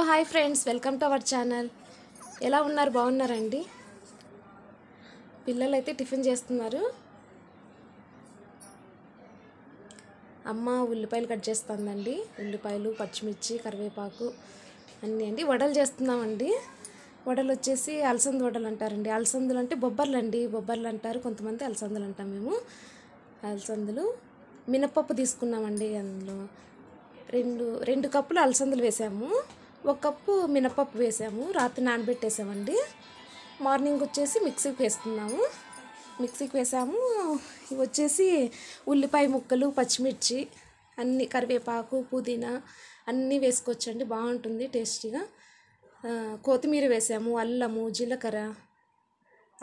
Hi friends, welcome to our channel. ఎలా ఉన్నారు? బాగున్నారండి? పిల్లలు అయితే టిఫిన్ చేస్తున్నారు. అమ్మ ఉల్లిపాయలు కట్ చేస్తుందండి. ఉల్లిపాయలు, పచ్చిమిర్చి, కరివేపాకు అన్నీ అండి. వడలు చేస్తున్నామండి. వడలు వచ్చేసి అలసంద వడలు అంటారండి. అలసందులు అంటే బొబ్బర్లు అండి. బొబ్బర్లు అంటారు కొంతమంది, అలసందులు అంటాం మేము. అలసందులు మినపప్పు తీసుకున్నామండి. అందులో రెండు కప్పులు అలసందులు వేసాము, 1 కప్పు మినపప్పు వేసాము. రాత్రి నానబెట్టేసామండి. మార్నింగ్ వచ్చేసి మిక్సీకి వేసుకున్నాము. మిక్సీకి వేసాము. ఇవి వచ్చేసి ఉల్లిపాయ ముక్కలు, పచ్చిమిర్చి అన్నీ, కరివేపాకు, పుదీనా అన్నీ వేసుకోవచ్చండి. బాగుంటుంది టేస్టీగా. కొత్తిమీర వేసాము, అల్లము, జీలకర్ర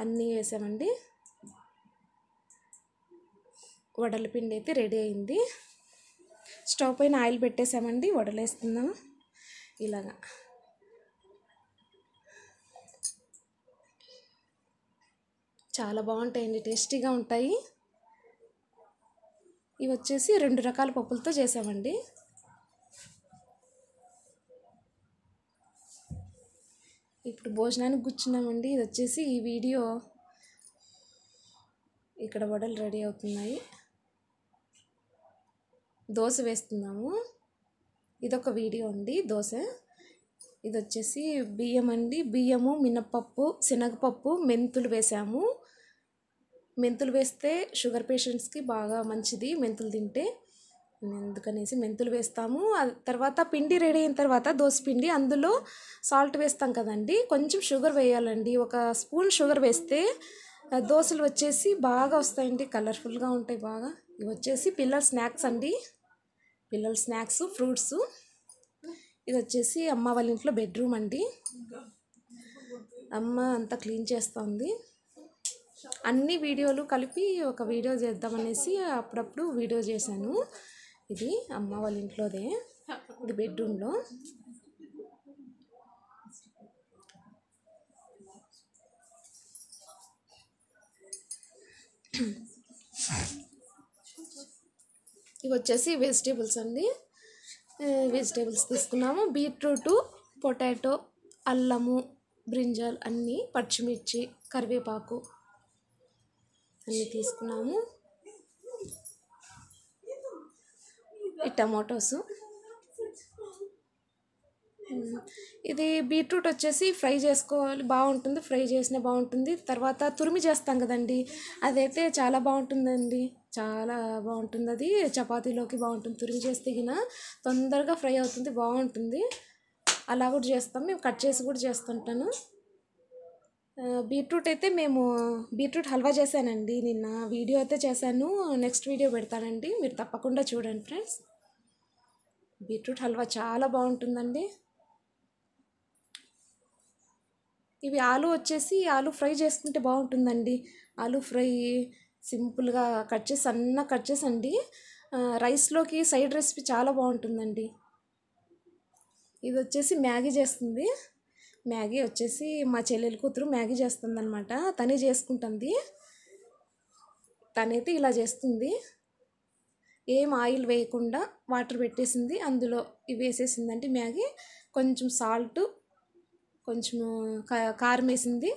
అన్నీ వేసామండి. వడల పిండి అయితే రెడీ అయింది. స్టవ్ పైన ఆయిల్ పెట్టేసామండి. వడలు వేస్తున్నాము ఇలాగా. చాలా బాగుంటాయండి, టేస్టీగా ఉంటాయి. ఇవి వచ్చేసి 2 రకాల పప్పులతో చేసామండి. ఇప్పుడు భోజనానికి కూర్చున్నామండి. ఇది వచ్చేసి ఈ వీడియో. ఇక్కడ వడలు రెడీ అవుతున్నాయి. దోశ వేస్తున్నాము. ఇదొక వీడియో అండి, దోశ. ఇది వచ్చేసి బియ్యం అండి. బియ్యము, మినప్పప్పు, శనగపప్పు, మెంతులు వేసాము. మెంతులు వేస్తే షుగర్ పేషెంట్స్కి బాగా మంచిది మెంతులు తింటే, అందుకనేసి మెంతులు వేస్తాము. తర్వాత పిండి రెడీ అయిన తర్వాత దోశ పిండి, అందులో సాల్ట్ వేస్తాం కదండి, కొంచెం షుగర్ వేయాలండి. 1 స్పూన్ షుగర్ వేస్తే దోశలు వచ్చేసి బాగా వస్తాయండి, కలర్ఫుల్గా ఉంటాయి బాగా. ఇవి వచ్చేసి పిల్లల స్నాక్స్ అండి, పిల్లల స్నాక్స్, ఫ్రూట్స్. ఇది వచ్చేసి అమ్మ వాళ్ళ ఇంట్లో బెడ్రూమ్ అండి. అమ్మ అంతా క్లీన్ చేస్తుంది. అన్ని వీడియోలు కలిపి ఒక వీడియో చేద్దామనేసి అప్పుడప్పుడు వీడియో చేశాను. ఇది అమ్మ వాళ్ళ ఇంట్లోదే, ఇది బెడ్రూమ్లో. ఇవి వచ్చేసి వెజిటేబుల్స్ అండి. వెజిటేబుల్స్ తీసుకున్నాము. బీట్రూటు, పొటాటో, అల్లము, బ్రింజాల్ అన్నీ, పచ్చిమిర్చి, కరివేపాకు అన్నీ తీసుకున్నాము. ఈ టమాటోసు. ఇది బీట్రూట్ వచ్చేసి ఫ్రై చేసుకోవాలి, బాగుంటుంది. ఫ్రై చేసినా బాగుంటుంది. తర్వాత తురిమి చేస్తాం కదండి, అదైతే చాలా బాగుంటుందండి. చాలా బాగుంటుంది అది. చపాతీలోకి బాగుంటుంది. తురిమి చేస్తే గిన తొందరగా ఫ్రై అవుతుంది, బాగుంటుంది. అలా కూడా చేస్తాం మేము. కట్ చేసి కూడా చేస్తుంటాను. బీట్రూట్ అయితే మేము బీట్రూట్ హల్వా చేశానండి నిన్న. వీడియో అయితే చేశాను, నెక్స్ట్ వీడియో పెడతానండి, మీరు తప్పకుండా చూడండి ఫ్రెండ్స్. బీట్రూట్ హల్వా చాలా బాగుంటుందండి. ఇవి ఆలు వచ్చేసి ఆలు ఫ్రై చేసుకుంటే బాగుంటుందండి. ఆలు ఫ్రై సింపుల్గా కట్ చేసి, సన్న కట్ చేసి అండి, రైస్లోకి సైడ్ రెసిపీ చాలా బాగుంటుందండి. ఇది వచ్చేసి మ్యాగీ చేస్తుంది. మ్యాగీ వచ్చేసి మా చెల్లెలు కూతురు మ్యాగీ చేస్తుంది అనమాట. తనే చేసుకుంటుంది. తనైతే ఇలా చేస్తుంది, ఏం ఆయిల్ వేయకుండా వాటర్ పెట్టేసింది, అందులో ఇవి వేసేసిందండి మ్యాగీ. కొంచెం సాల్ట్, కొంచెం కారం వేసింది.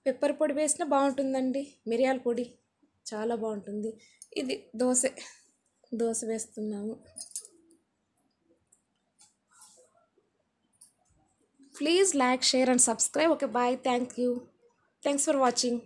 పెప్పర్ పొడి వేసినా బాగుంటుందండి, మిరియాల పొడి చాలా బాగుంటుంది. ఇది దోశ వేస్తున్నాము. Please like, share and subscribe. Okay, bye. Thanks for watching.